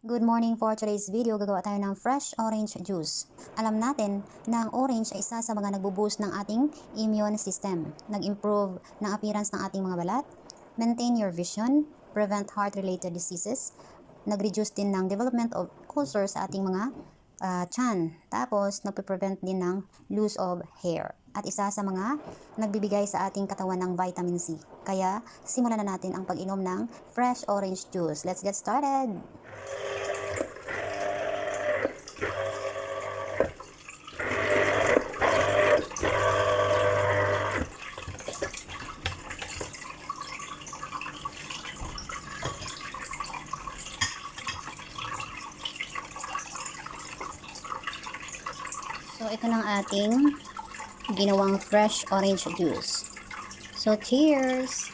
Good morning. For today's video, gagawa tayo ng fresh orange juice. Alam natin na ang orange ay isa sa mga nagbo-boost ng ating immune system, nag-improve ng appearance ng ating mga balat, maintain your vision, prevent heart-related diseases, nag-reduce din ng development of ulcer sa ating mga tiyan. Tapos, nagpe-prevent din ng loss of hair. At isa sa mga nagbibigay sa ating katawan ng vitamin C. Kaya, simulan na natin ang pag-inom ng fresh orange juice. Let's get started! So, ito ng ating ginawang fresh orange juice. So, cheers!